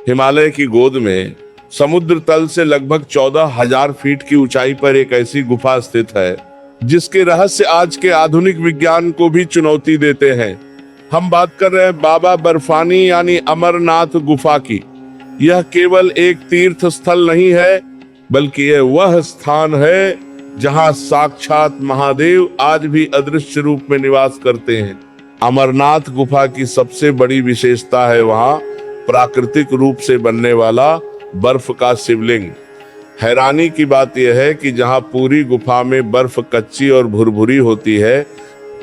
हिमालय की गोद में समुद्र तल से लगभग 14,000 फीट की ऊंचाई पर एक ऐसी गुफा स्थित है जिसके रहस्य आज के आधुनिक विज्ञान को भी चुनौती देते हैं। हम बात कर रहे हैं बाबा बर्फानी यानी अमरनाथ गुफा की। यह केवल एक तीर्थ स्थल नहीं है, बल्कि यह वह स्थान है जहां साक्षात महादेव आज भी अदृश्य रूप में निवास करते हैं। अमरनाथ गुफा की सबसे बड़ी विशेषता है वहां प्राकृतिक रूप से बनने वाला बर्फ का शिवलिंग। हैरानी की बात यह है कि जहां पूरी गुफा में बर्फ कच्ची और भुरभुरी होती है,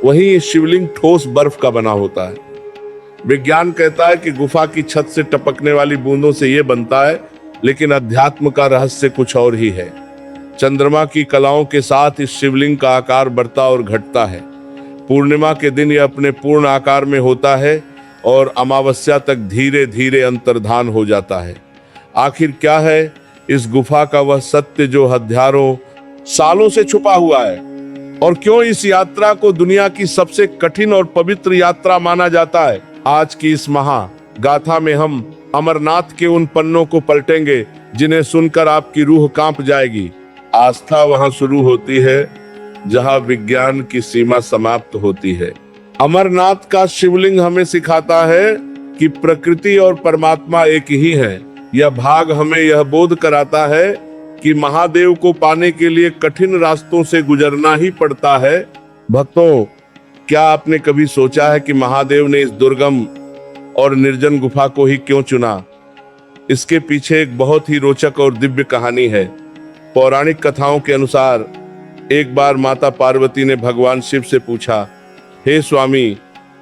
वहीं ये शिवलिंग ठोस बर्फ का बना होता है। विज्ञान कहता है कि गुफा की छत से टपकने वाली बूंदों से यह बनता है, लेकिन अध्यात्म का रहस्य कुछ और ही है। चंद्रमा की कलाओं के साथ इस शिवलिंग का आकार बढ़ता और घटता है। पूर्णिमा के दिन यह अपने पूर्ण आकार में होता है और अमावस्या तक धीरे धीरे अंतर्धान हो जाता है। आखिर क्या है इस गुफा का वह सत्य जो हजारों सालों से छुपा हुआ है, और क्यों इस यात्रा को दुनिया की सबसे कठिन और पवित्र यात्रा माना जाता है? आज की इस महागाथा में हम अमरनाथ के उन पन्नों को पलटेंगे जिन्हें सुनकर आपकी रूह कांप जाएगी। आस्था वहां शुरू होती है जहां विज्ञान की सीमा समाप्त होती है। अमरनाथ का शिवलिंग हमें सिखाता है कि प्रकृति और परमात्मा एक ही है। यह भाग हमें यह बोध कराता है कि महादेव को पाने के लिए कठिन रास्तों से गुजरना ही पड़ता है। भक्तों, क्या आपने कभी सोचा है कि महादेव ने इस दुर्गम और निर्जन गुफा को ही क्यों चुना? इसके पीछे एक बहुत ही रोचक और दिव्य कहानी है। पौराणिक कथाओं के अनुसार एक बार माता पार्वती ने भगवान शिव से पूछा, हे स्वामी,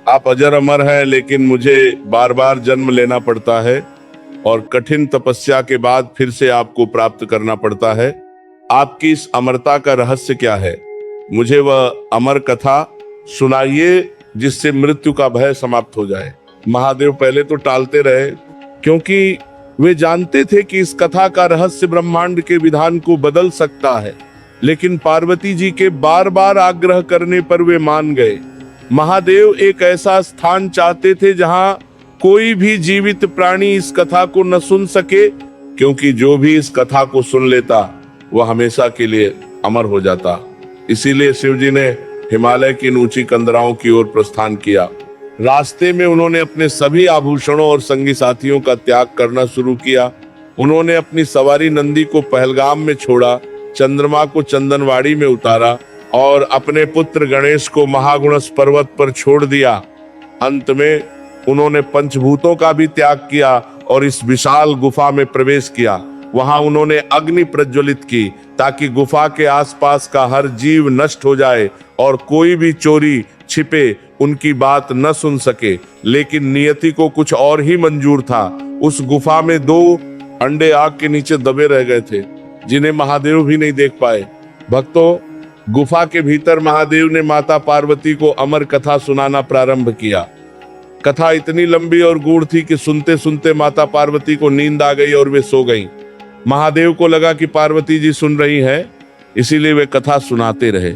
आप अजर अमर हैं, लेकिन मुझे बार बार जन्म लेना पड़ता है और कठिन तपस्या के बाद फिर से आपको प्राप्त करना पड़ता है। आपकी इस अमरता का रहस्य क्या है? मुझे वह अमर कथा सुनाइए जिससे मृत्यु का भय समाप्त हो जाए। महादेव पहले तो टालते रहे, क्योंकि वे जानते थे कि इस कथा का रहस्य ब्रह्मांड के विधान को बदल सकता है। लेकिन पार्वती जी के बार बार आग्रह करने पर वे मान गए। महादेव एक ऐसा स्थान चाहते थे जहां कोई भी जीवित प्राणी इस कथा को न सुन सके, क्योंकि जो भी इस कथा को सुन लेता वह हमेशा के लिए अमर हो जाता। इसीलिए शिव जी ने हिमालय की ऊंची कंदराओं की ओर प्रस्थान किया। रास्ते में उन्होंने अपने सभी आभूषणों और संगी साथियों का त्याग करना शुरू किया। उन्होंने अपनी सवारी नंदी को पहलगाम में छोड़ा, चंद्रमा को चंदनवाड़ी में उतारा और अपने पुत्र गणेश को महागुणस पर्वत पर छोड़ दिया। अंत में उन्होंने पंचभूतों का भी त्याग किया और इस विशाल गुफा में प्रवेश किया। वहां उन्होंने अग्नि प्रज्वलित की ताकि गुफा के आसपास का हर जीव नष्ट हो जाए और कोई भी चोरी छिपे उनकी बात न सुन सके। लेकिन नियति को कुछ और ही मंजूर था। उस गुफा में 2 अंडे आग के नीचे दबे रह गए थे, जिन्हें महादेव भी नहीं देख पाए। भक्तों, गुफा के भीतर महादेव ने माता पार्वती को अमर कथा सुनाना प्रारंभ किया। कथा इतनी लंबी और गूढ़ थी कि सुनते सुनते माता पार्वती को नींद आ गई और वे सो गईं। महादेव को लगा कि पार्वती जी सुन रही हैं, इसीलिए वे कथा सुनाते रहे।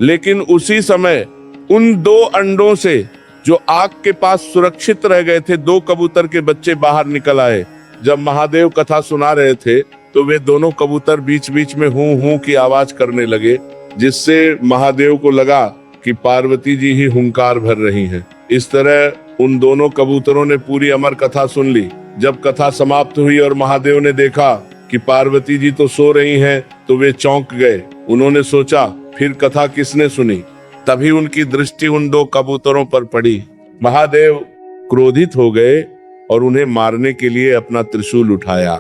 लेकिन उसी समय उन 2 अंडों से जो आग के पास सुरक्षित रह गए थे, 2 कबूतर के बच्चे बाहर निकल आए। जब महादेव कथा सुना रहे थे तो वे दोनों कबूतर बीच बीच में हूं हूं की आवाज करने लगे, जिससे महादेव को लगा कि पार्वती जी ही हुंकार भर रही हैं। इस तरह उन दोनों कबूतरों ने पूरी अमर कथा सुन ली। जब कथा समाप्त हुई और महादेव ने देखा कि पार्वती जी तो सो रही हैं, तो वे चौंक गए। उन्होंने सोचा, फिर कथा किसने सुनी? तभी उनकी दृष्टि उन 2 कबूतरों पर पड़ी। महादेव क्रोधित हो गए और उन्हें मारने के लिए अपना त्रिशूल उठाया।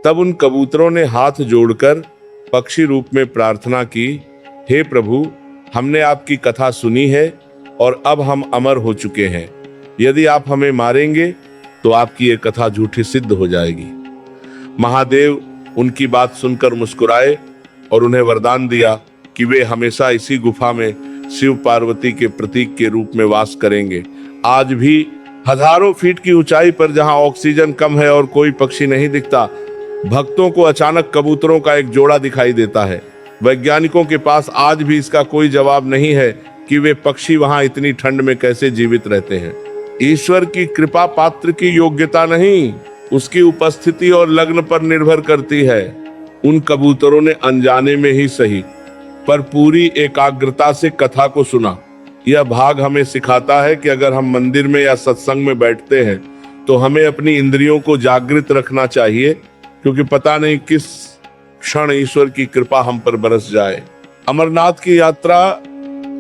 तब उन कबूतरों ने हाथ जोड़कर पक्षी रूप में प्रार्थना की, हे प्रभु, हमने आपकी कथा सुनी है और अब हम अमर हो चुके हैं। यदि आप हमें मारेंगे तो आपकी ये कथा झूठी सिद्ध हो जाएगी। महादेव उनकी बात सुनकर मुस्कुराए और उन्हें वरदान दिया कि वे हमेशा इसी गुफा में शिव पार्वती के प्रतीक के रूप में वास करेंगे। आज भी हजारों फीट की ऊंचाई पर जहां ऑक्सीजन कम है और कोई पक्षी नहीं दिखता, भक्तों को अचानक कबूतरों का एक जोड़ा दिखाई देता है। वैज्ञानिकों के पास आज भी इसका कोई जवाब नहीं है कि वे पक्षी वहां इतनी ठंड में कैसे जीवित रहते हैं। ईश्वर की कृपा पात्र की योग्यता नहीं, उसकी उपस्थिति और लग्न पर निर्भर करती है। उन कबूतरों ने अनजाने में ही सही पर पूरी एकाग्रता से कथा को सुना। यह भाग हमें सिखाता है कि अगर हम मंदिर में या सत्संग में बैठते हैं तो हमें अपनी इंद्रियों को जागृत रखना चाहिए, क्योंकि पता नहीं किस क्षण ईश्वर की कृपा हम पर बरस जाए। अमरनाथ की यात्रा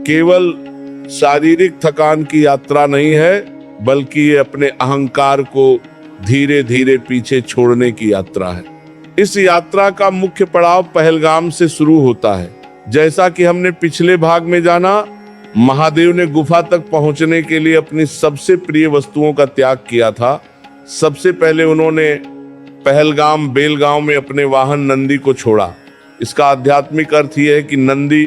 केवल शारीरिक थकान की यात्रा नहीं है, बल्कि ये अपने अहंकार को धीरे धीरे पीछे छोड़ने की यात्रा है। इस यात्रा का मुख्य पड़ाव पहलगाम से शुरू होता है। जैसा कि हमने पिछले भाग में जाना, महादेव ने गुफा तक पहुंचने के लिए अपनी सबसे प्रिय वस्तुओं का त्याग किया था। सबसे पहले उन्होंने पहलगाम बेलगांव में अपने वाहन नंदी को छोड़ा। इसका आध्यात्मिक अर्थ यह है कि नंदी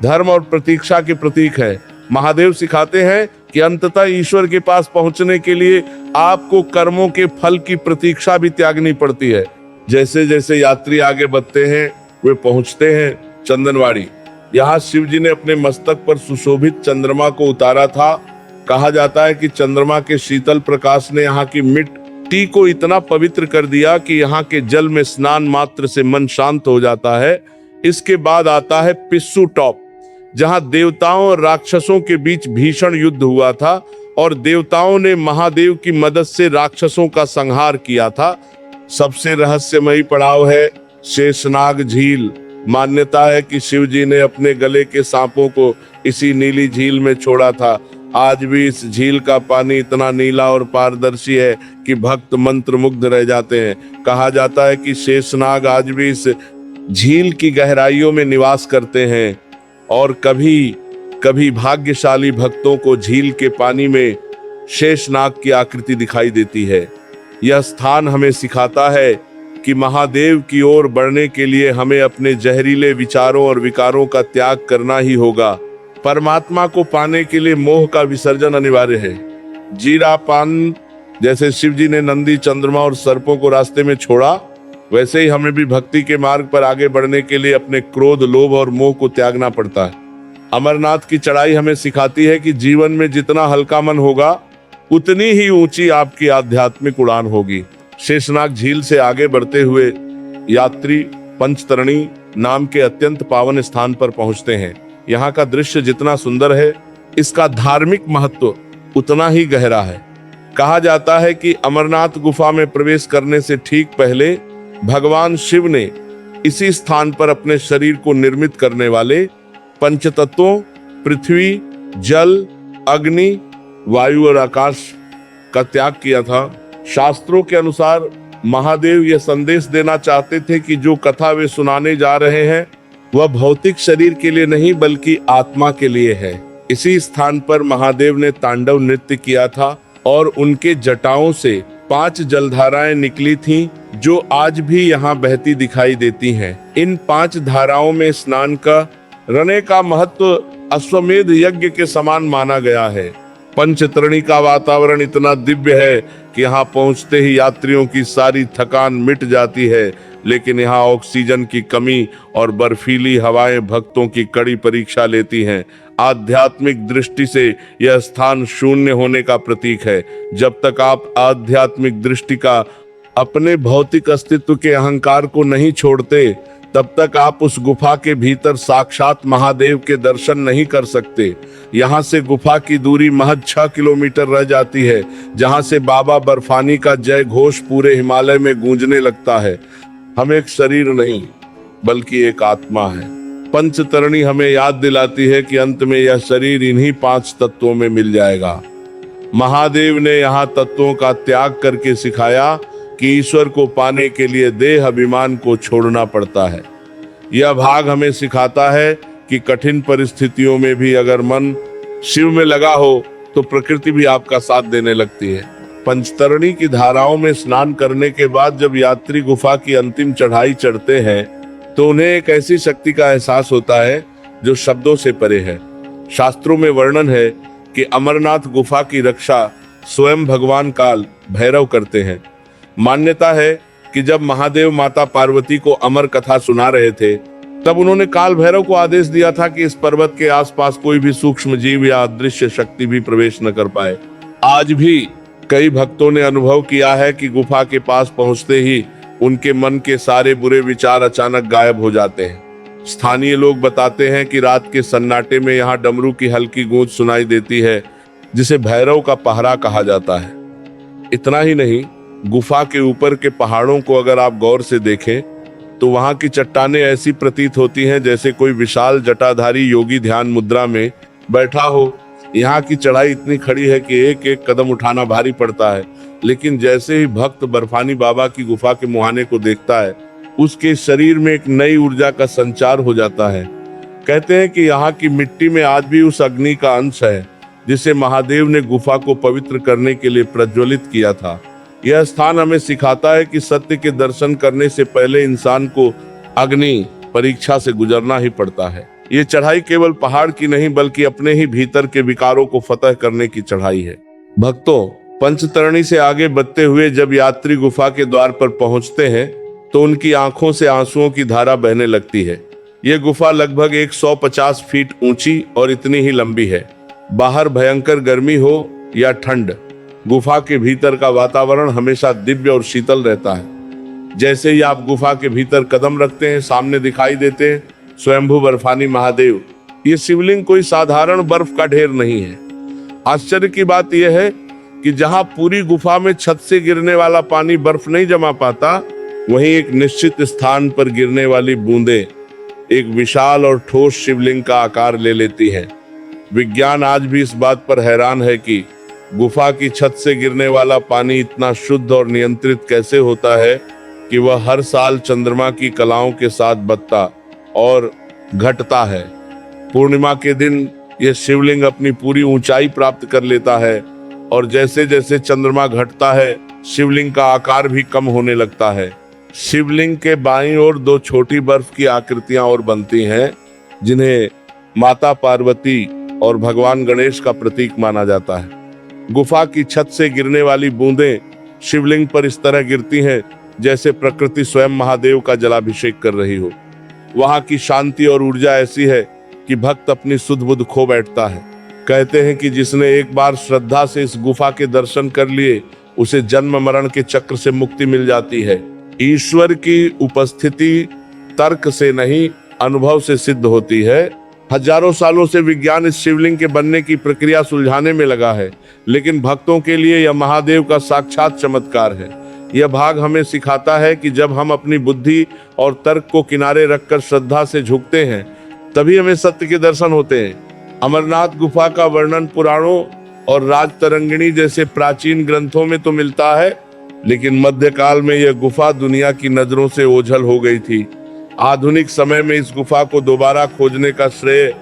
धर्म और प्रतीक्षा के प्रतीक है। महादेव सिखाते हैं कि अंततः ईश्वर के पास पहुंचने के लिए आपको कर्मों के फल की प्रतीक्षा भी त्यागनी पड़ती है। जैसे जैसे यात्री आगे बढ़ते हैं वे पहुंचते हैं चंदनवाड़ी। यहाँ शिव जी ने अपने मस्तक पर सुशोभित चंद्रमा को उतारा था। कहा जाता है कि चंद्रमा के शीतल प्रकाश ने यहाँ की मिट्टी को इतना पवित्र कर दिया कि यहाँ के जल में स्नान मात्र से मन शांत हो जाता है। इसके बाद आता है पिस्सू टॉप, जहाँ देवताओं और राक्षसों के बीच भीषण युद्ध हुआ था और देवताओं ने महादेव की मदद से राक्षसों का संहार किया था। सबसे रहस्यमयी पड़ाव है शेषनाग झील। मान्यता है कि शिव जी ने अपने गले के सांपों को इसी नीली झील में छोड़ा था। आज भी इस झील का पानी इतना नीला और पारदर्शी है कि भक्त मंत्र मुग्ध रह जाते हैं। कहा जाता है कि शेषनाग आज भी इस झील की गहराइयों में निवास करते हैं और कभी कभी भाग्यशाली भक्तों को झील के पानी में शेषनाग की आकृति दिखाई देती है। यह स्थान हमें सिखाता है कि महादेव की ओर बढ़ने के लिए हमें अपने जहरीले विचारों और विकारों का त्याग करना ही होगा। परमात्मा को पाने के लिए मोह का विसर्जन अनिवार्य है। जीरा पान जैसे शिव जी ने नंदी, चंद्रमा और सर्पों को रास्ते में छोड़ा, वैसे ही हमें भी भक्ति के मार्ग पर आगे बढ़ने के लिए अपने क्रोध, लोभ और मोह को त्यागना पड़ता है। अमरनाथ की चढ़ाई हमें सिखाती है कि जीवन में जितना हल्का मन होगा उतनी ही ऊंची आपकी आध्यात्मिक उड़ान होगी। शेषनाग झील से आगे बढ़ते हुए यात्री पंचतरणी नाम के अत्यंत पावन स्थान पर पहुंचते हैं। यहाँ का दृश्य जितना सुंदर है, इसका धार्मिक महत्व उतना ही गहरा है। कहा जाता है कि अमरनाथ गुफा में प्रवेश करने से ठीक पहले भगवान शिव ने इसी स्थान पर अपने शरीर को निर्मित करने वाले पंचतत्वों पृथ्वी, जल, अग्नि, वायु और आकाश का त्याग किया था। शास्त्रों के अनुसार महादेव यह संदेश देना चाहते थे कि जो कथा वे सुनाने जा रहे हैं वह भौतिक शरीर के लिए नहीं बल्कि आत्मा के लिए है। इसी स्थान पर महादेव ने तांडव नृत्य किया था और उनके जटाओं से 5 जलधाराएं निकली थीं, जो आज भी यहाँ बहती दिखाई देती हैं। इन 5 धाराओं में स्नान करने का महत्व अश्वमेध यज्ञ के समान माना गया है। पंचतरणी का वातावरण इतना दिव्य है कि यहाँ पहुँचते ही यात्रियों की सारी थकान मिट जाती है, लेकिन यहाँ ऑक्सीजन की कमी और बर्फीली हवाएं भक्तों की कड़ी परीक्षा लेती हैं। आध्यात्मिक दृष्टि से यह स्थान शून्य होने का प्रतीक है। जब तक आप आध्यात्मिक दृष्टि का अपने भौतिक अस्तित्व के अहंकार को नहीं छोड़ते, तब तक आप उस गुफा के भीतर साक्षात महादेव के दर्शन नहीं कर सकते। यहाँ से गुफा की दूरी महज 6 किलोमीटर रह जाती है, जहाँ से बाबा बर्फानी का जय घोष पूरे हिमालय में गूंजने लगता है। हम एक शरीर नहीं बल्कि एक आत्मा है। पंचतरणी हमें याद दिलाती है कि अंत में यह शरीर इन्हीं 5 तत्वों में मिल जाएगा। महादेव ने यहाँ तत्वों का त्याग करके सिखाया कि ईश्वर को पाने के लिए देह अभिमान को छोड़ना पड़ता है। यह भाग हमें सिखाता है कि कठिन परिस्थितियों में भी अगर मन शिव में लगा हो तो प्रकृति भी आपका साथ देने लगती है। पंचतरणी की धाराओं में स्नान करने के बाद जब यात्री गुफा की अंतिम चढ़ाई चढ़ते हैं तो उन्हें एक ऐसी शक्ति का एहसास होता है जो शब्दों से परे है। शास्त्रों में वर्णन है कि अमरनाथ गुफा की रक्षा स्वयं भगवान काल भैरव करते हैं। मान्यता है कि जब महादेव माता पार्वती को अमर कथा सुना रहे थे, तब उन्होंने काल भैरव को आदेश दिया था कि इस पर्वत के आसपास कोई भी सूक्ष्म जीव या अदृश्य शक्ति भी प्रवेश न कर पाए। आज भी कई भक्तों ने अनुभव किया है कि गुफा के पास पहुंचते ही उनके मन के सारे बुरे विचार अचानक गायब हो जाते हैं। स्थानीय लोग बताते हैं कि रात के सन्नाटे में यहाँ डमरू की हल्की गूंज सुनाई देती है, जिसे भैरव का पहरा कहा जाता है। इतना ही नहीं, गुफा के ऊपर के पहाड़ों को अगर आप गौर से देखें तो वहां की चट्टानें ऐसी प्रतीत होती हैं जैसे कोई विशाल जटाधारी योगी ध्यान मुद्रा में बैठा हो। यहाँ की चढ़ाई इतनी खड़ी है कि एक एक कदम उठाना भारी पड़ता है, लेकिन जैसे ही भक्त बर्फानी बाबा की गुफा के मुहाने को देखता है, उसके शरीर में एक नई ऊर्जा का संचार हो जाता है। कहते हैं कि यहाँ की मिट्टी में आज भी उस अग्नि का अंश है जिसे महादेव ने गुफा को पवित्र करने के लिए प्रज्वलित किया था। यह स्थान हमें सिखाता है कि सत्य के दर्शन करने से पहले इंसान को अग्नि परीक्षा से गुजरना ही पड़ता है। ये चढ़ाई केवल पहाड़ की नहीं बल्कि अपने ही भीतर के विकारों को फतह करने की चढ़ाई है। भक्तों, पंचतरणी से आगे बढ़ते हुए जब यात्री गुफा के द्वार पर पहुंचते हैं तो उनकी आंखों से आंसुओं की धारा बहने लगती है। यह गुफा लगभग 150 फीट ऊंची और इतनी ही लंबी है। बाहर भयंकर गर्मी हो या ठंड, गुफा के भीतर का वातावरण हमेशा दिव्य और शीतल रहता है। जैसे ही आप गुफा के भीतर कदम रखते हैं, सामने दिखाई देते हैं स्वयंभू बर्फानी महादेव। ये शिवलिंग कोई साधारण बर्फ का ढेर नहीं है। आश्चर्य की बात यह है कि जहां पूरी गुफा में छत से गिरने वाला पानी बर्फ नहीं जमा पाता, वहीं एक निश्चित स्थान पर गिरने वाली बूंदें एक विशाल और ठोस शिवलिंग का आकार ले लेती हैं। विज्ञान आज भी इस बात पर हैरान है कि गुफा की छत से गिरने वाला पानी इतना शुद्ध और नियंत्रित कैसे होता है कि वह हर साल चंद्रमा की कलाओं के साथ बदता और घटता है। पूर्णिमा के दिन यह शिवलिंग अपनी पूरी ऊंचाई प्राप्त कर लेता है और जैसे जैसे चंद्रमा घटता है, शिवलिंग का आकार भी कम होने लगता है। शिवलिंग के बाईं ओर दो छोटी बर्फ की आकृतियां और बनती हैं, जिन्हें माता पार्वती और भगवान गणेश का प्रतीक माना जाता है। गुफा की छत से गिरने वाली बूंदें शिवलिंग पर इस तरह गिरती हैं जैसे प्रकृति स्वयं महादेव का जलाभिषेक कर रही हो। वहां की शांति और ऊर्जा ऐसी है कि भक्त अपनी सुध बुध खो बैठता है। कहते हैं कि जिसने एक बार श्रद्धा से इस गुफा के दर्शन कर लिए, उसे जन्म मरण के चक्र से मुक्ति मिल जाती है। ईश्वर की उपस्थिति तर्क से नहीं, अनुभव से सिद्ध होती है। हजारों सालों से विज्ञान इस शिवलिंग के बनने की प्रक्रिया सुलझाने में लगा है, लेकिन भक्तों के लिए यह महादेव का साक्षात चमत्कार है। यह भाग हमें सिखाता है कि जब हम अपनी बुद्धि और तर्क को किनारे रखकर श्रद्धा से झुकते हैं, तभी हमें सत्य के दर्शन होते हैं। अमरनाथ गुफा का वर्णन पुराणों और राजतरंगिणी जैसे प्राचीन ग्रंथों में तो मिलता है, लेकिन मध्यकाल में यह गुफा दुनिया की नजरों से ओझल हो गई थी। आधुनिक समय में इस गुफा को दोबारा खोजने का श्रेय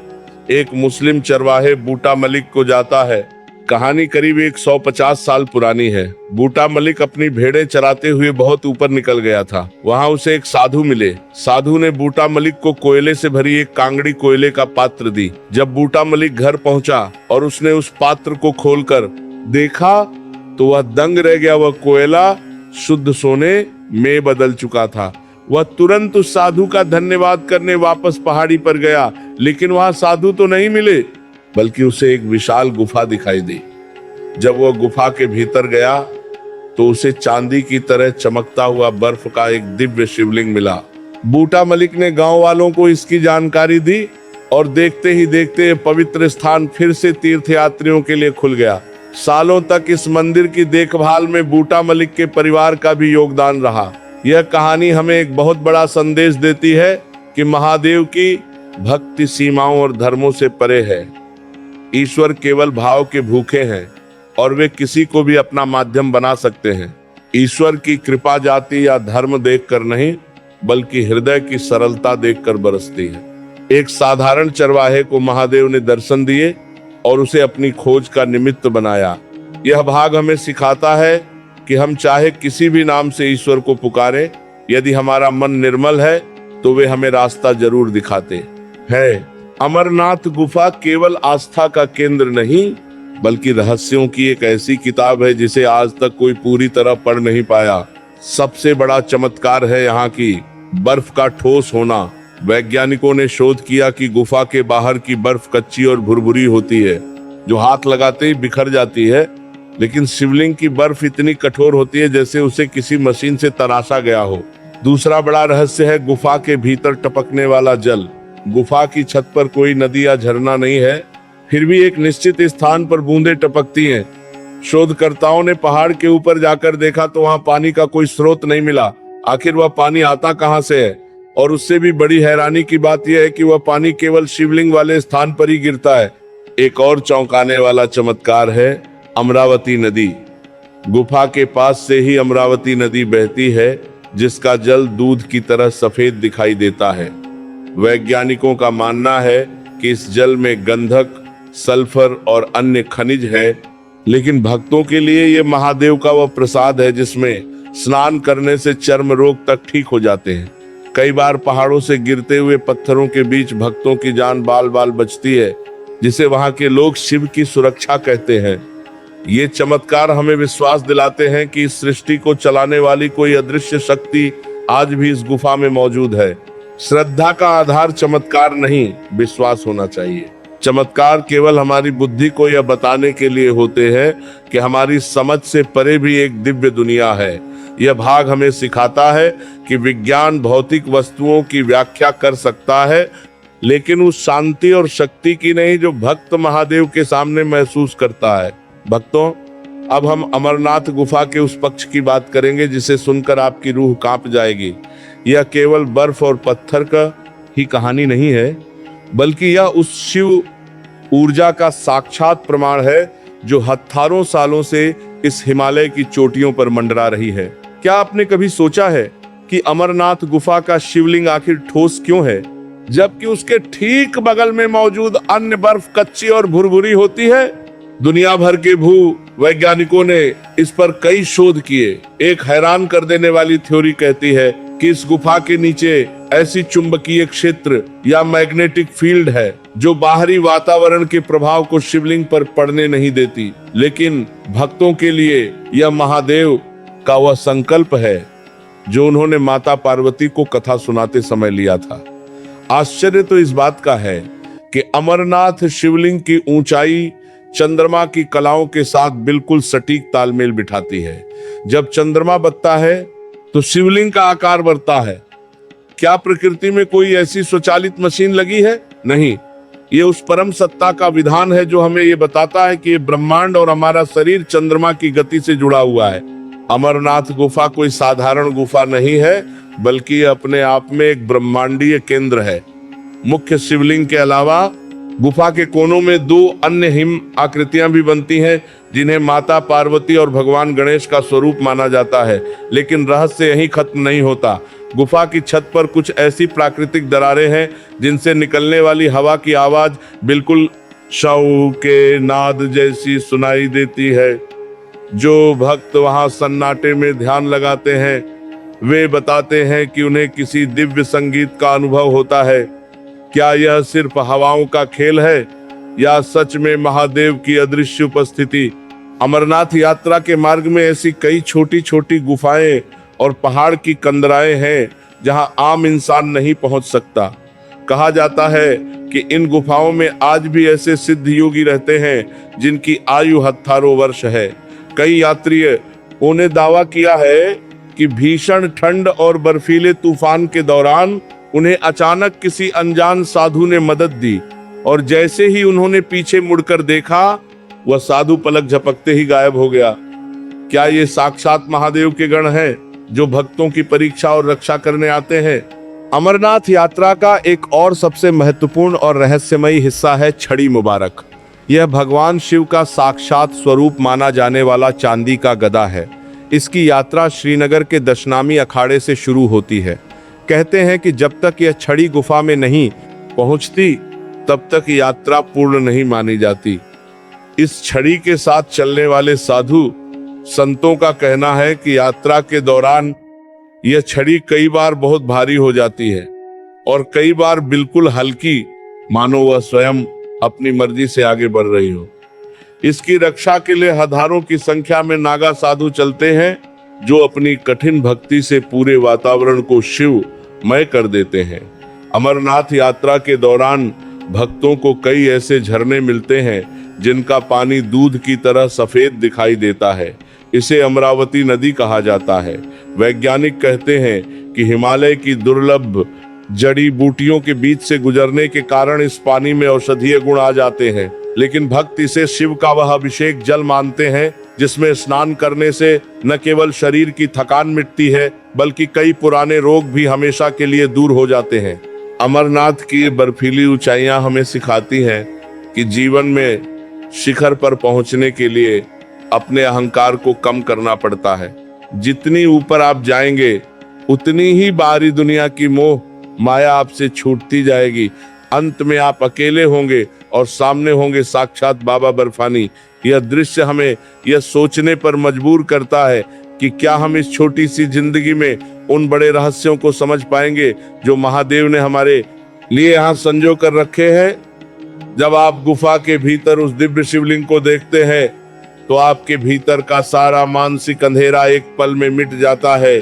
एक मुस्लिम चरवाहे बूटा मलिक को जाता है। कहानी करीब 150 साल पुरानी है। बूटा मलिक अपनी भेड़ें चराते हुए बहुत ऊपर निकल गया था। वहां उसे एक साधु मिले। साधु ने बूटा मलिक को कोयले से भरी एक कांगड़ी कोयले का पात्र दी। जब बूटा मलिक घर पहुंचा और उसने उस पात्र को खोलकर देखा तो वह दंग रह गया। वह कोयला शुद्ध सोने में बदल चुका था। वह तुरंत उस साधु का धन्यवाद करने वापस पहाड़ी पर गया, लेकिन वहां साधु तो नहीं मिले, बल्कि उसे एक विशाल गुफा दिखाई दी। जब वह गुफा के भीतर गया तो उसे चांदी की तरह चमकता हुआ बर्फ का एक दिव्य शिवलिंग मिला। बूटा मलिक ने गांव वालों को इसकी जानकारी दी और देखते ही देखते पवित्र स्थान फिर से तीर्थयात्रियों के लिए खुल गया। सालों तक इस मंदिर की देखभाल में बूटा मलिक के परिवार का भी योगदान रहा। यह कहानी हमें एक बहुत बड़ा संदेश देती है कि महादेव की भक्ति सीमाओं और धर्मों से परे है। ईश्वर केवल भाव के भूखे हैं और वे किसी को भी अपना माध्यम बना सकते हैं। ईश्वर की कृपा जाति या धर्म देखकर नहीं, बल्कि हृदय की सरलता देखकर बरसती है। एक साधारण चरवाहे को महादेव ने दर्शन दिए और उसे अपनी खोज का निमित्त बनाया। यह भाग हमें सिखाता है कि हम चाहे किसी भी नाम से ईश्वर को पुकारें, यदि हमारा मन निर्मल है तो वे हमें रास्ता जरूर दिखाते हैं। अमरनाथ गुफा केवल आस्था का केंद्र नहीं, बल्कि रहस्यों की एक ऐसी किताब है जिसे आज तक कोई पूरी तरह पढ़ नहीं पाया। सबसे बड़ा चमत्कार है यहाँ की बर्फ का ठोस होना। वैज्ञानिकों ने शोध किया कि गुफा के बाहर की बर्फ कच्ची और भुरभुरी होती है, जो हाथ लगाते ही बिखर जाती है, लेकिन शिवलिंग की बर्फ इतनी कठोर होती है जैसे उसे किसी मशीन से तराशा गया हो। दूसरा बड़ा रहस्य है गुफा के भीतर टपकने वाला जल। गुफा की छत पर कोई नदी या झरना नहीं है, फिर भी एक निश्चित स्थान पर बूंदें टपकती हैं। शोधकर्ताओं ने पहाड़ के ऊपर जाकर देखा तो वहां पानी का कोई स्रोत नहीं मिला। आखिर वह पानी आता कहां से है? और उससे भी बड़ी हैरानी की बात यह है कि वह पानी केवल शिवलिंग वाले स्थान पर ही गिरता है। एक और चौंकाने वाला चमत्कार है अमरावती नदी। गुफा के पास से ही अमरावती नदी बहती है, जिसका जल दूध की तरह सफेद दिखाई देता है। वैज्ञानिकों का मानना है कि इस जल में गंधक, सल्फर और अन्य खनिज है, लेकिन भक्तों के लिए यह महादेव का वह प्रसाद है जिसमें स्नान करने से चर्म रोग तक ठीक हो जाते हैं। कई बार पहाड़ों से गिरते हुए पत्थरों के बीच भक्तों की जान बाल बाल बचती है, जिसे वहां के लोग शिव की सुरक्षा कहते हैं। ये चमत्कार हमें विश्वास दिलाते हैं कि इस सृष्टि को चलाने वाली कोई अदृश्य शक्ति आज भी इस गुफा में मौजूद है। श्रद्धा का आधार चमत्कार नहीं, विश्वास होना चाहिए। चमत्कार केवल हमारी बुद्धि को यह बताने के लिए होते हैं कि हमारी समझ से परे भी एक दिव्य दुनिया है। यह भाग हमें सिखाता है कि विज्ञान भौतिक वस्तुओं की व्याख्या कर सकता है, लेकिन उस शांति और शक्ति की नहीं जो भक्त महादेव के सामने महसूस करता है। भक्तों, अब हम अमरनाथ गुफा के उस पक्ष की बात करेंगे जिसे सुनकर आपकी रूह कांप जाएगी। यह केवल बर्फ और पत्थर का ही कहानी नहीं है, बल्कि यह उस शिव ऊर्जा का साक्षात प्रमाण है जो हजारों सालों से इस हिमालय की चोटियों पर मंडरा रही है। क्या आपने कभी सोचा है कि अमरनाथ गुफा का शिवलिंग आखिर ठोस क्यों है, जबकि उसके ठीक बगल में मौजूद अन्य बर्फ कच्ची और भुरभुरी होती है? दुनिया भर के भू वैज्ञानिकों ने इस पर कई शोध किए। एक हैरान कर देने वाली थ्योरी कहती है कि इस गुफा के नीचे ऐसी चुंबकीय क्षेत्र या मैग्नेटिक फील्ड है जो बाहरी वातावरण के प्रभाव को शिवलिंग पर पड़ने नहीं देती। लेकिन भक्तों के लिए यह महादेव का वह संकल्प है जो उन्होंने माता पार्वती को कथा सुनाते समय लिया था। आश्चर्य तो इस बात का है कि अमरनाथ शिवलिंग की ऊंचाई चंद्रमा की कलाओं के साथ बिल्कुल सटीक तालमेल बिठाती है। जब चंद्रमा बत्ता है तो शिवलिंग का आकार बढ़ता है। क्या प्रकृति में कोई ऐसी स्वचालित मशीन लगी है? नहीं, ये उस परम सत्ता का विधान है जो हमें ये बताता है कि ये ब्रह्मांड और हमारा शरीर चंद्रमा की गति से जुड़ा हुआ है। अमरनाथ गुफा कोई साधारण गुफा नहीं है, बल्कि अपने आप में एक ब्रह्मांडीय केंद्र है। मुख्य शिवलिंग के अलावा गुफा के कोनों में दो अन्य हिम आकृतियां भी बनती हैं, जिन्हें माता पार्वती और भगवान गणेश का स्वरूप माना जाता है। लेकिन रहस्य यहीं खत्म नहीं होता। गुफा की छत पर कुछ ऐसी प्राकृतिक दरारें हैं जिनसे निकलने वाली हवा की आवाज बिल्कुल शव के नाद जैसी सुनाई देती है। जो भक्त वहां सन्नाटे में ध्यान लगाते हैं वे बताते हैं कि उन्हें किसी दिव्य संगीत का अनुभव होता है। क्या यह सिर्फ हवाओं का खेल है या सच में महादेव की अदृश्य उपस्थिति? अमरनाथ यात्रा के मार्ग में ऐसी कई छोटी छोटी गुफाएं और पहाड़ की कंदराएं हैं जहां आम इंसान नहीं पहुंच सकता। कहा जाता है कि इन गुफाओं में आज भी ऐसे सिद्ध योगी रहते हैं जिनकी आयु हजारों वर्ष है। कई यात्रियों ने दावा किया है कि भीषण ठंड और बर्फीले तूफान के दौरान उन्हें अचानक किसी अनजान साधु ने मदद दी, और जैसे ही उन्होंने पीछे मुड़कर देखा वह साधु पलक झपकते ही गायब हो गया। क्या ये साक्षात महादेव के गण हैं जो भक्तों की परीक्षा और रक्षा करने आते हैं? अमरनाथ यात्रा का एक और सबसे महत्वपूर्ण और रहस्यमयी हिस्सा है छड़ी मुबारक। यह भगवान शिव का साक्षात स्वरूप माना जाने वाला चांदी का गदा है। इसकी यात्रा श्रीनगर के दशनामी अखाड़े से शुरू होती है। कहते हैं कि जब तक यह छड़ी गुफा में नहीं पहुंचती तब तक यात्रा पूर्ण नहीं मानी जाती। इस छड़ी के साथ चलने वाले साधु संतों का कहना है कि यात्रा के दौरान यह छड़ी कई बार बहुत भारी हो जाती है और कई बार बिल्कुल हल्की, मानो वह स्वयं अपनी मर्जी से आगे बढ़ रही हो। इसकी रक्षा के लिए हजारों की संख्या में नागा साधु चलते हैं जो अपनी कठिन भक्ति से पूरे वातावरण को शिवमय कर देते हैं। अमरनाथ यात्रा के दौरान भक्तों को कई ऐसे झरने मिलते हैं जिनका पानी दूध की तरह सफेद दिखाई देता है। इसे अमरावती नदी कहा जाता है। वैज्ञानिक कहते हैं कि हिमालय की दुर्लभ जड़ी बूटियों के बीच से गुजरने के कारण इस पानी में औषधीय गुण आ जाते हैं। लेकिन भक्त इसे शिव का वह अभिषेक जल मानते हैं जिसमें स्नान करने से न केवल शरीर की थकान मिटती है बल्कि कई पुराने रोग भी हमेशा के लिए दूर हो जाते हैं। अमरनाथ की बर्फीली ऊंचाइयां हमें सिखाती हैं कि जीवन में शिखर पर पहुंचने के लिए अपने अहंकार को कम करना पड़ता है। जितनी ऊपर आप जाएंगे उतनी ही बाहरी दुनिया की मोह माया आपसे छूटती जाएगी। अंत में आप अकेले होंगे और सामने होंगे साक्षात बाबा बर्फानी। यह दृश्य हमें यह सोचने पर मजबूर करता है कि क्या हम इस छोटी सी जिंदगी में उन बड़े रहस्यों को समझ पाएंगे जो महादेव ने हमारे लिए यहाँ संजो कर रखे हैं। जब आप गुफा के भीतर उस दिव्य शिवलिंग को देखते हैं तो आपके भीतर का सारा मानसिक अंधेरा एक पल में मिट जाता है।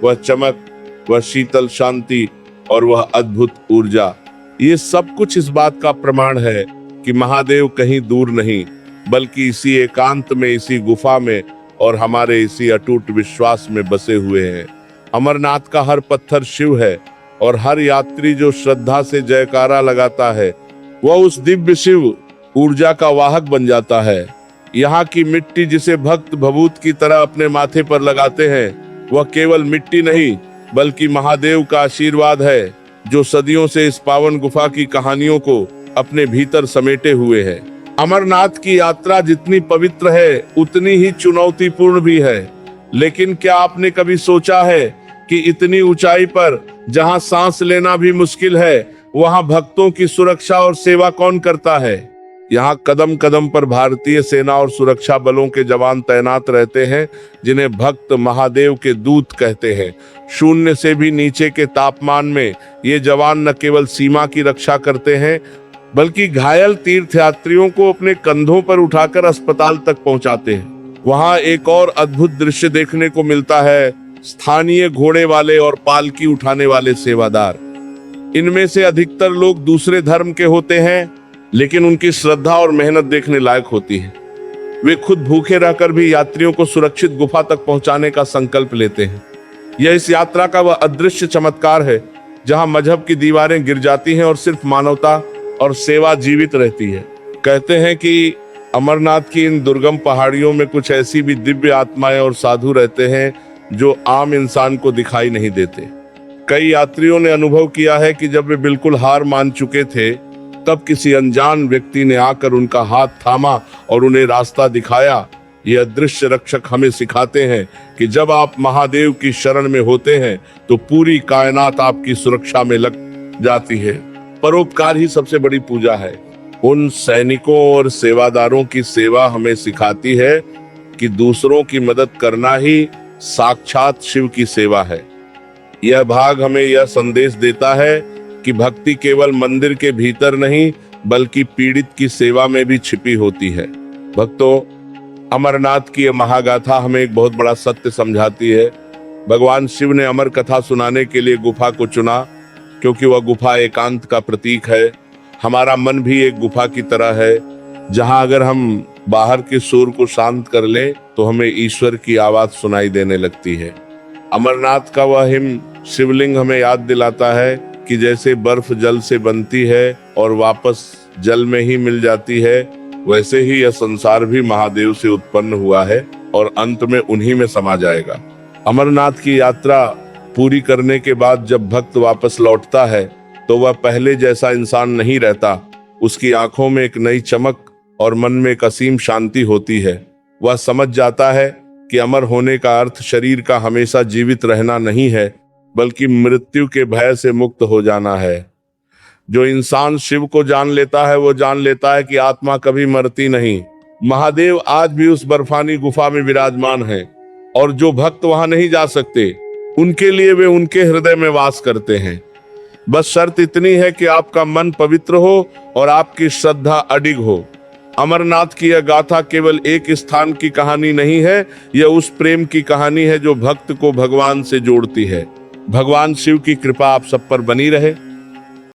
वह चमक, वह शीतल शांति और वह अद्भुत ऊर्जा, ये सब कुछ इस बात का प्रमाण है कि महादेव कहीं दूर नहीं बल्कि इसी एकांत में, इसी गुफा में और हमारे इसी अटूट विश्वास में बसे हुए हैं। अमरनाथ का हर पत्थर शिव है और हर यात्री जो श्रद्धा से जयकारा लगाता है वह उस दिव्य शिव ऊर्जा का वाहक बन जाता है। यहाँ की मिट्टी जिसे भक्त भभूत की तरह अपने माथे पर लगाते हैं वह केवल मिट्टी नहीं बल्कि महादेव का आशीर्वाद है जो सदियों से इस पावन गुफा की कहानियों को अपने भीतर समेटे हुए है। अमरनाथ की यात्रा जितनी पवित्र है उतनी ही चुनौतीपूर्ण भी है। लेकिन क्या आपने कभी सोचा है कि इतनी ऊंचाई पर जहां सांस लेना भी मुश्किल है वहां भक्तों की सुरक्षा और सेवा कौन करता है? यहाँ कदम कदम पर भारतीय सेना और सुरक्षा बलों के जवान तैनात रहते हैं जिन्हें भक्त महादेव के दूत कहते हैं। शून्य से भी नीचे के तापमान में ये जवान न केवल सीमा की रक्षा करते हैं बल्कि घायल तीर्थयात्रियों को अपने कंधों पर उठाकर अस्पताल तक पहुंचाते हैं। वहां एक और अद्भुत दृश्य देखने को मिलता है। स्थानीय घोड़े वाले और पालकी उठाने वाले सेवादार, इनमें से अधिकतर लोग दूसरे धर्म के होते हैं लेकिन उनकी श्रद्धा और मेहनत देखने लायक होती है। वे खुद भूखे रहकर भी यात्रियों को सुरक्षित गुफा तक पहुंचाने का संकल्प लेते हैं। यह इस यात्रा का वह अदृश्य चमत्कार है जहां मजहब की दीवारें गिर जाती हैं और सिर्फ मानवता और सेवा जीवित रहती है। कहते हैं कि अमरनाथ की इन दुर्गम पहाड़ियों में कुछ ऐसी भी दिव्य आत्माएं और साधु रहते हैं जो आम इंसान को दिखाई नहीं देते। कई यात्रियों ने अनुभव किया है कि जब वे बिल्कुल हार मान चुके थे तब किसी अनजान व्यक्ति ने आकर उनका हाथ थामा और उन्हें रास्ता दिखाया। यह दृश्य रक्षक हमें सिखाते हैं कि जब आप महादेव की शरण में होते हैं तो पूरी कायनात आपकी सुरक्षा में लग जाती है। परोपकार ही सबसे बड़ी पूजा है। उन सैनिकों और सेवादारों की सेवा हमें सिखाती है कि दूसरों की मदद करना ही साक्षात शिव की सेवा है। यह भाग हमें यह संदेश देता है कि भक्ति केवल मंदिर के भीतर नहीं बल्कि पीड़ित की सेवा में भी छिपी होती है। भक्तों, अमरनाथ की यह महागाथा हमें एक बहुत बड़ा सत्य समझाती है। भगवान शिव ने अमर कथा सुनाने के लिए गुफा को चुना क्योंकि वह गुफा एकांत का प्रतीक है। हमारा मन भी एक गुफा की तरह है जहां अगर हम बाहर के शोर को शांत कर लें तो हमें ईश्वर की आवाज सुनाई देने लगती है। अमरनाथ का वह हिम शिवलिंग हमें याद दिलाता है कि जैसे बर्फ जल से बनती है और वापस जल में ही मिल जाती है, वैसे ही यह संसार भी महादेव से उत्पन्न हुआ है और अंत में उन्हीं में समा जाएगा। अमरनाथ की यात्रा पूरी करने के बाद जब भक्त वापस लौटता है तो वह पहले जैसा इंसान नहीं रहता। उसकी आंखों में एक नई चमक और मन में एक असीम शांति होती है। वह समझ जाता है कि अमर होने का अर्थ शरीर का हमेशा जीवित रहना नहीं है बल्कि मृत्यु के भय से मुक्त हो जाना है। जो इंसान शिव को जान लेता है वो जान लेता है कि आत्मा कभी मरती नहीं। महादेव आज भी उस बर्फानी गुफा में विराजमान हैं और जो भक्त वहां नहीं जा सकते उनके लिए वे उनके हृदय में वास करते हैं। बस शर्त इतनी है कि आपका मन पवित्र हो और आपकी श्रद्धा अडिग हो। अमरनाथ की यह गाथा केवल एक स्थान की कहानी नहीं है, यह उस प्रेम की कहानी है जो भक्त को भगवान से जोड़ती है। भगवान शिव की कृपा आप सब पर बनी रहे।